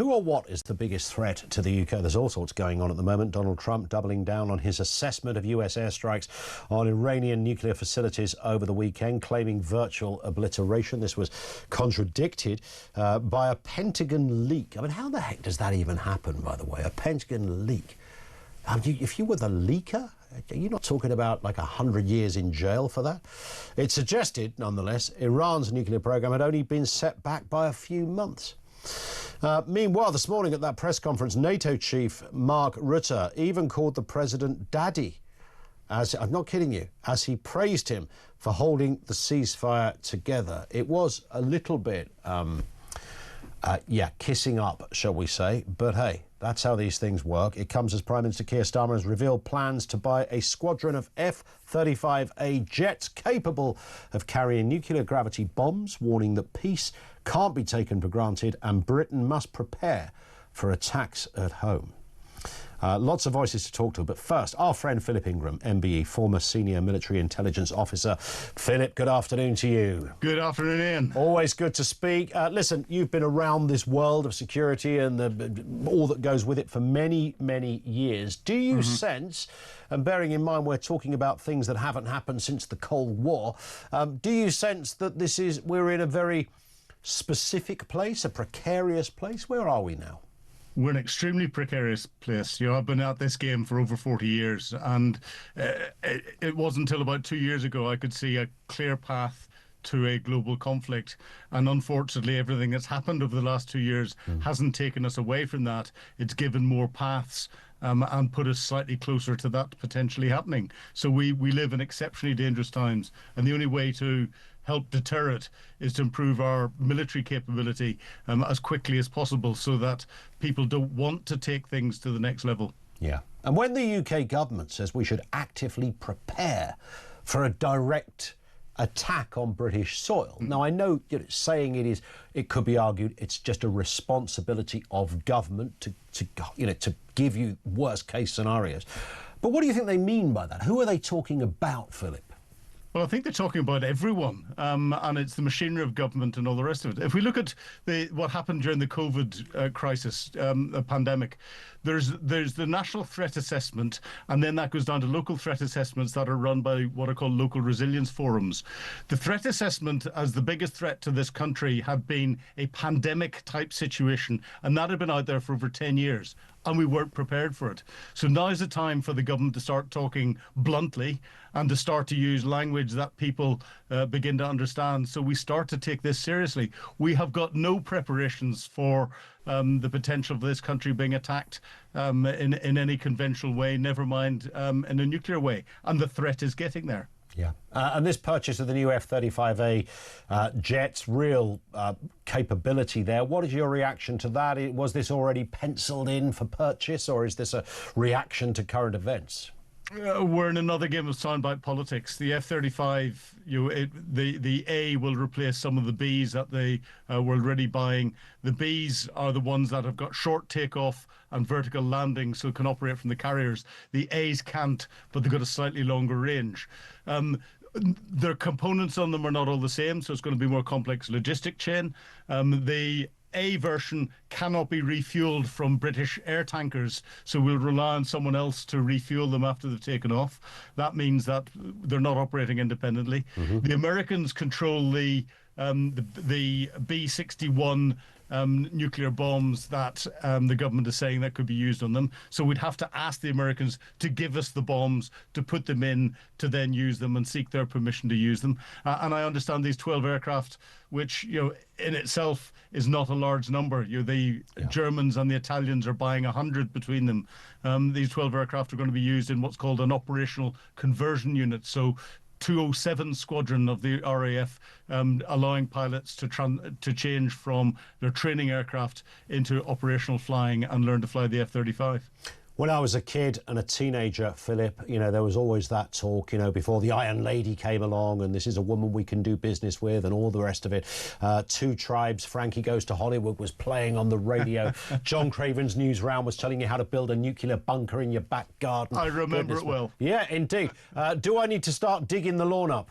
Who or what is the biggest threat to the UK? There's all sorts going on at the moment. Donald Trump doubling down on his assessment of US airstrikes on Iranian nuclear facilities over the weekend, claiming virtual obliteration. This was contradicted by a Pentagon leak. I mean, how the heck does that even happen, by the way? A Pentagon leak. If you were the leaker, you're not talking about like 100 years in jail for that. It suggested, nonetheless, Iran's nuclear program had only been set back by a few months. Meanwhile, this morning at that press conference, NATO chief Mark Rutte even called the president daddy. I'm not kidding you, as he praised him for holding the ceasefire together. It was a little bit, kissing up, shall we say. But hey, that's how these things work. It comes as Prime Minister Keir Starmer has revealed plans to buy a squadron of F-35A jets capable of carrying nuclear gravity bombs, warning that peace can't be taken for granted and Britain must prepare for attacks at home. Lots of voices to talk to, but first, our friend Philip Ingram, MBE, former senior military intelligence officer. Philip, good afternoon to you. Good afternoon, Ian. Always good to speak. Listen, you've been around this world of security and all that goes with it for many, many years. Do you sense, and bearing in mind we're talking about things that haven't happened since the Cold War, do you sense that we're in a very specific place, a precarious place? Where are we now? We're in an extremely precarious place. I've been at this game for over 40 years, and it wasn't until about 2 years ago I could see a clear path to a global conflict. And unfortunately, everything that's happened over the last 2 years hasn't taken us away from that. It's given more paths and put us slightly closer to that potentially happening. So we live in exceptionally dangerous times, and the only way to help deter it is to improve our military capability as quickly as possible so that people don't want to take things to the next level. Yeah. And when the UK government says we should actively prepare for a direct attack on British soil. Now, I know saying it could be argued it's just a responsibility of government to give you worst case scenarios. But what do you think they mean by that? Who are they talking about, Philip? Well, I think they're talking about everyone, and it's the machinery of government and all the rest of it. If we look at what happened during the COVID crisis, the pandemic, there's the national threat assessment, and then that goes down to local threat assessments that are run by what are called local resilience forums. The threat assessment as the biggest threat to this country had been a pandemic type situation, and that had been out there for over 10 years. And we weren't prepared for it. So now is the time for the government to start talking bluntly and to start to use language that people begin to understand. So we start to take this seriously. We have got no preparations for the potential of this country being attacked in any conventional way, never mind in a nuclear way. And the threat is getting there. Yeah. And this purchase of the new F-35A jets, real capability there. What is your reaction to that? Was this already penciled in for purchase, or is this a reaction to current events? We're in another game of soundbite politics. The F-35, the A will replace some of the Bs that they were already buying. The Bs are the ones that have got short takeoff and vertical landing, so can operate from the carriers. The As can't, but they've got a slightly longer range. Their components on them are not all the same, so it's going to be more complex logistic chain. The A version cannot be refueled from British air tankers, so we'll rely on someone else to refuel them after they've taken off. That means that they're not operating independently. The Americans control the B-61 nuclear bombs that the government is saying that could be used on them. So we'd have to ask the Americans to give us the bombs, to put them in, to then use them and seek their permission to use them. And I understand these 12 aircraft, which, in itself is not a large number. The Germans and the Italians are buying 100 between them. These 12 aircraft are going to be used in what's called an operational conversion unit. So 207 Squadron of the RAF, allowing pilots to change from their training aircraft into operational flying and learn to fly the F-35. When I was a kid and a teenager, Philip, there was always that talk, before the Iron Lady came along and this is a woman we can do business with and all the rest of it. Two Tribes, Frankie Goes to Hollywood was playing on the radio. John Craven's Newsround was telling you how to build a nuclear bunker in your back garden. I remember it well. Yeah, indeed. Do I need to start digging the lawn up?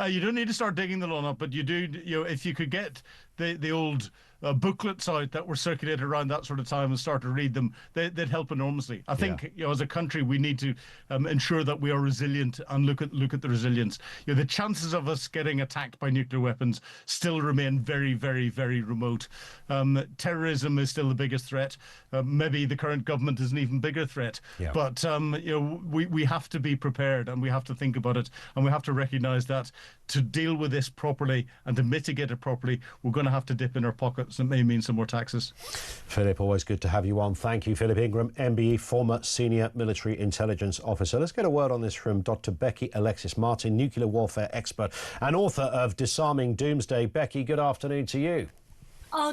You don't need to start digging the lawn up, but you do. If you could get the old booklets out that were circulated around that sort of time and start to read them, they'd help enormously. I think, as a country, we need to ensure that we are resilient and look at the resilience. The chances of us getting attacked by nuclear weapons still remain very, very, very remote. Terrorism is still the biggest threat. Maybe the current government is an even bigger threat. But we have to be prepared, and we have to think about it, and we have to recognise that to deal with this properly and to mitigate it properly, we're going to have to dip in our pockets. It may mean some more taxes. Philip, always good to have you on. Thank you, Philip Ingram, MBE, former senior military intelligence officer. Let's get a word on this from Dr. Becky Alexis-Martin, nuclear warfare expert and author of Disarming Doomsday. Becky, good afternoon to you.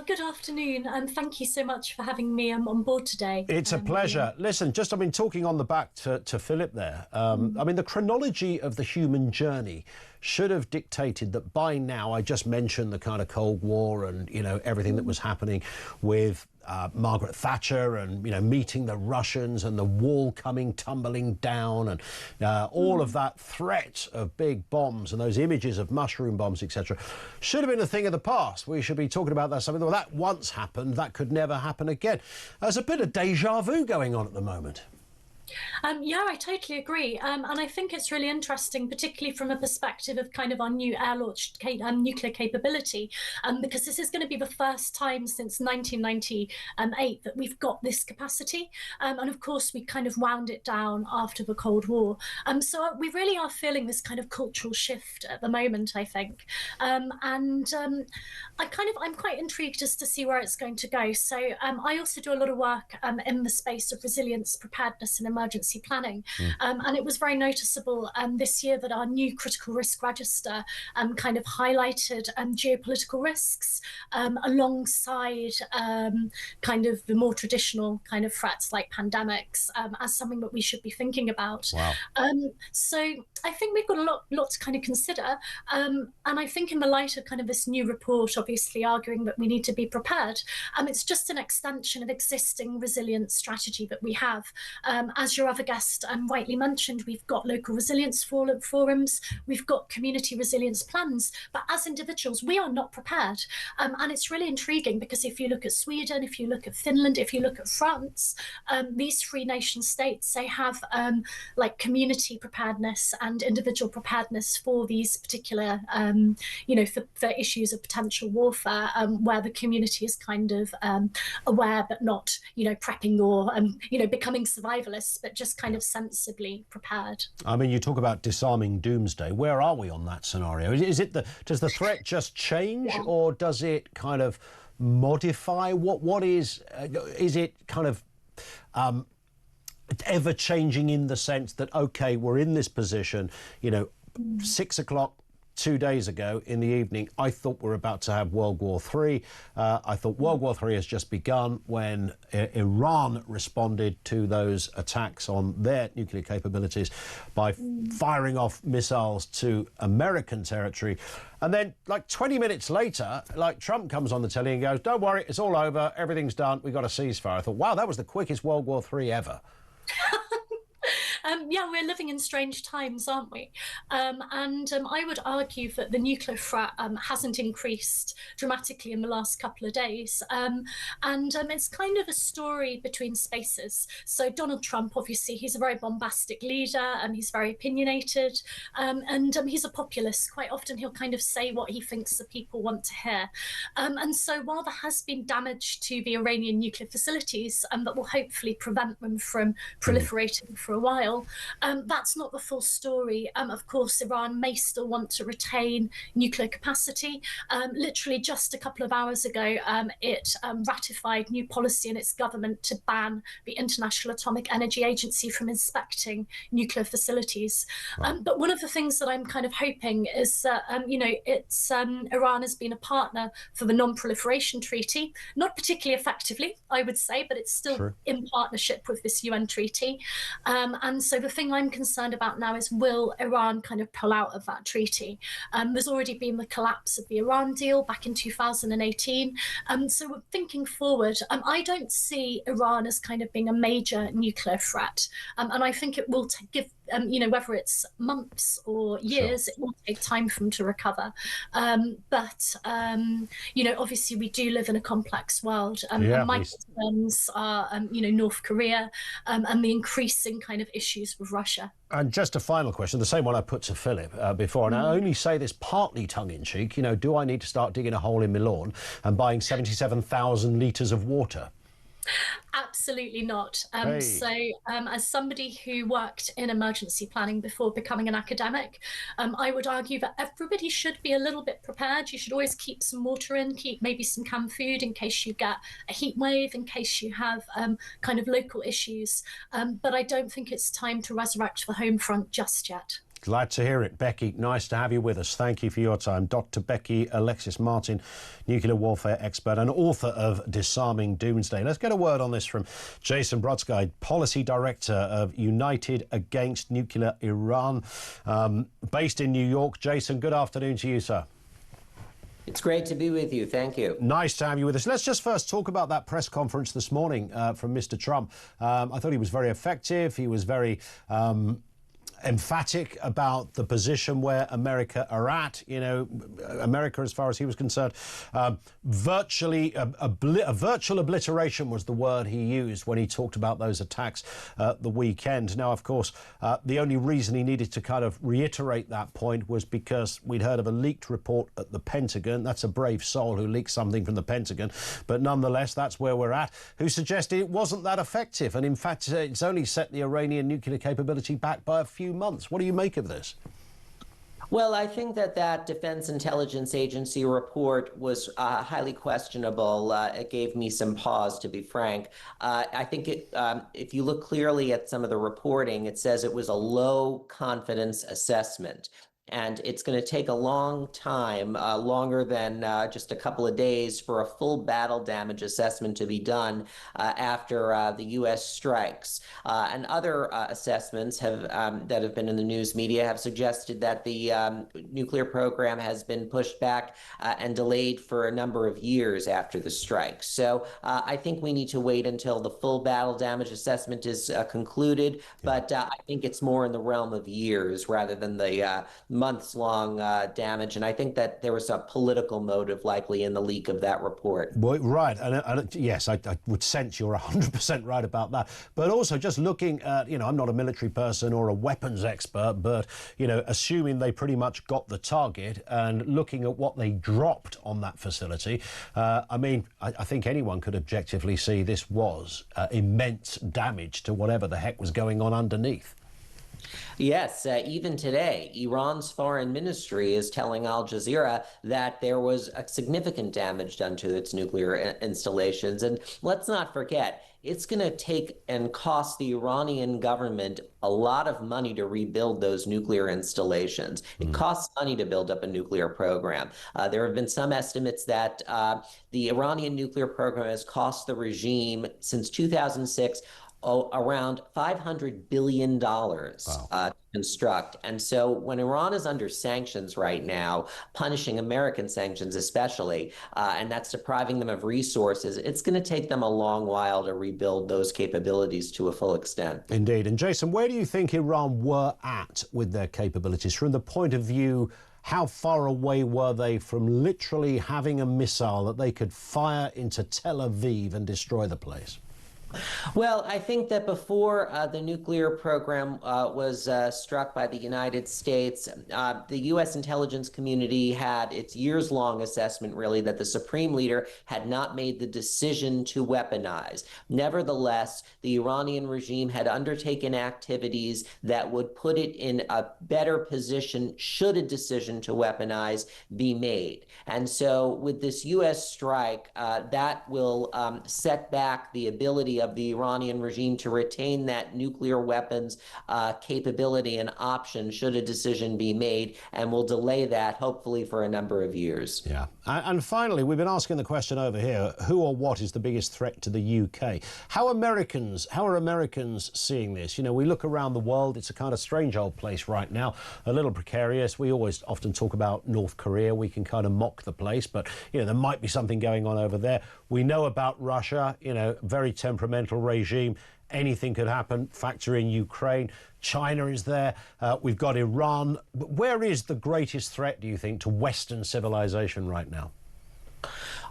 Good afternoon, and thank you so much for having me on board today. It's a pleasure. Listen, just, talking on the back to Philip there, the chronology of the human journey should have dictated that by now, I just mentioned the kind of Cold War and, everything that was happening with Margaret Thatcher and, meeting the Russians and the wall coming tumbling down and all of that threat of big bombs and those images of mushroom bombs, etc. should have been a thing of the past. We should be talking about that. Something well, that once happened, that could never happen again. There's a bit of deja vu going on at the moment. Yeah, I totally agree. And I think it's really interesting, particularly from a perspective of kind of our new air-launched nuclear capability, because this is going to be the first time since 1998 that we've got this capacity. And of course, we kind of wound it down after the Cold War. So we really are feeling this kind of cultural shift at the moment, I think. I'm quite intrigued as to see where it's going to go. So I also do a lot of work in the space of resilience, preparedness and emergency planning. And it was very noticeable this year that our new critical risk register kind of highlighted geopolitical risks alongside kind of the more traditional kind of threats like pandemics as something that we should be thinking about. Wow. So I think we've got a lot to kind of consider. And I think in the light of kind of this new report, obviously arguing that we need to be prepared, it's just an extension of existing resilience strategy that we have. As your other guest rightly mentioned, we've got local resilience forums, we've got community resilience plans, but as individuals, we are not prepared. And it's really intriguing because if you look at Sweden, if you look at Finland, if you look at France, these three nation states, they have like community preparedness and individual preparedness for these particular, for issues of potential warfare, where the community is kind of aware but not, prepping or, becoming survivalists, but just kind of sensibly prepared. You talk about disarming doomsday. Where are we on that scenario? Does the threat just change, or does it kind of modify? What is it kind of ever changing in the sense that, okay, we're in this position, 6 o'clock 2 days ago in the evening, I thought we're about to have World War III. I thought World War III has just begun when Iran responded to those attacks on their nuclear capabilities by firing off missiles to American territory. And then, like 20 minutes later, Trump comes on the telly and goes, don't worry, it's all over, everything's done, we've got a ceasefire. I thought, wow, that was the quickest World War III ever. Yeah, we're living in strange times, aren't we? I would argue that the nuclear threat hasn't increased dramatically in the last couple of days. It's kind of a story between spaces. So Donald Trump, obviously, he's a very bombastic leader and he's very opinionated. He's a populist. Quite often he'll kind of say what he thinks the people want to hear. And so while there has been damage to the Iranian nuclear facilities that will hopefully prevent them from proliferating for a while, that's not the full story. Of course, Iran may still want to retain nuclear capacity. Literally just a couple of hours ago, it ratified new policy in its government to ban the International Atomic Energy Agency from inspecting nuclear facilities. Wow. But one of the things that I'm kind of hoping is that, Iran has been a partner for the Non-Proliferation Treaty, not particularly effectively, I would say, but it's still in partnership with this UN treaty. And so the thing I'm concerned about now is, will Iran kind of pull out of that treaty? There's already been the collapse of the Iran deal back in 2018. So we're thinking forward, I don't see Iran as kind of being a major nuclear threat. And I think it will whether it's months or years, it will take time for them to recover. But obviously we do live in a complex world. And my concerns are, North Korea and the increasing kind of issues with Russia. And just a final question, the same one I put to Philip before, and I only say this partly tongue-in-cheek, do I need to start digging a hole in my lawn and buying 77,000 litres of water? Absolutely not. So as somebody who worked in emergency planning before becoming an academic, I would argue that everybody should be a little bit prepared. You should always keep some water in, keep maybe some canned food in case you get a heat wave, in case you have kind of local issues. But I don't think it's time to resurrect the home front just yet. Glad to hear it, Becky. Nice to have you with us. Thank you for your time. Dr. Becky Alexis-Martin, nuclear warfare expert and author of Disarming Doomsday. Let's get a word on this from Jason Brodsky, Policy Director of United Against Nuclear Iran, based in New York. Jason, good afternoon to you, sir. It's great to be with you. Thank you. Nice to have you with us. Let's just first talk about that press conference this morning from Mr. Trump. I thought he was very effective. He was very emphatic about the position where America are at. America, as far as he was concerned, virtually a virtual obliteration was the word he used when he talked about those attacks the weekend. Now, of course, the only reason he needed to kind of reiterate that point was because we'd heard of a leaked report at the Pentagon. That's a brave soul who leaked something from the Pentagon, but nonetheless, that's where we're at, who suggested it wasn't that effective. And in fact, it's only set the Iranian nuclear capability back by a few months. What do you make of this? Well, I think that Defense Intelligence Agency report was highly questionable. It gave me some pause, to be frank. I think if you look clearly at some of the reporting, it says it was a low confidence assessment. And it's going to take a long time, longer than just a couple of days, for a full battle damage assessment to be done after the U.S. strikes. And other assessments that have been in the news media have suggested that the nuclear program has been pushed back and delayed for a number of years after the strikes. So I think we need to wait until the full battle damage assessment is concluded. But I think it's more in the realm of years rather than the months-long damage, and I think that there was a political motive likely in the leak of that report. Well, right, and yes, I would sense you're 100% right about that. But also just looking at, I'm not a military person or a weapons expert, but, assuming they pretty much got the target and looking at what they dropped on that facility, I think anyone could objectively see this was immense damage to whatever the heck was going on underneath. Yes, even today, Iran's foreign ministry is telling Al Jazeera that there was a significant damage done to its nuclear installations. And let's not forget, it's going to take and cost the Iranian government a lot of money to rebuild those nuclear installations. It costs money to build up a nuclear program. There have been some estimates that the Iranian nuclear program has cost the regime since 2006 around $500 billion to construct. And so when Iran is under sanctions right now, punishing American sanctions especially, and that's depriving them of resources, it's going to take them a long while to rebuild those capabilities to a full extent. Indeed. And Jason, where do you think Iran were at with their capabilities from the point of view? How far away were they from literally having a missile that they could fire into Tel Aviv and destroy the place? Well, I think that before the nuclear program was struck by the United States, the U.S. intelligence community had its years-long assessment, really, that the Supreme Leader had not made the decision to weaponize. Nevertheless, the Iranian regime had undertaken activities that would put it in a better position should a decision to weaponize be made. And so with this U.S. strike, that will set back the ability of the Iranian regime to retain that nuclear weapons capability and option should a decision be made, and will delay that hopefully for a number of years. Yeah. And finally, we've been asking the question over here, who or what is the biggest threat to the UK? How are Americans seeing this? We look around the world, it's a kind of strange old place right now, a little precarious. We always often talk about North Korea. We can kind of mock the place, but, there might be something going on over there. We know about Russia, very temperamental. experimental regime. Anything could happen. Factor in Ukraine. China is there. We've got Iran. But where is the greatest threat, do you think, to Western civilization right now?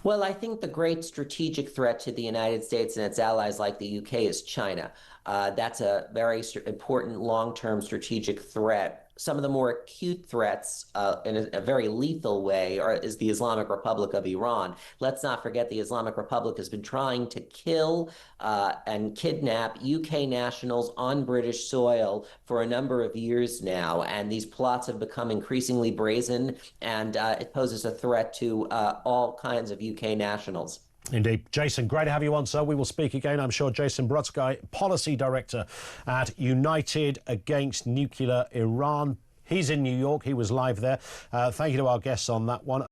Well, I think the great strategic threat to the United States and its allies like the UK is China. That's a very important long-term strategic threat. Some of the more acute threats in a very lethal way is the Islamic Republic of Iran. Let's not forget the Islamic Republic has been trying to kill and kidnap UK nationals on British soil for a number of years now, and these plots have become increasingly brazen, and it poses a threat to all kinds of UK nationals. Indeed. Jason, great to have you on, sir. We will speak again, I'm sure. Jason Brutzky, Policy Director at United Against Nuclear Iran. He's in New York. He was live there. Thank you to our guests on that one.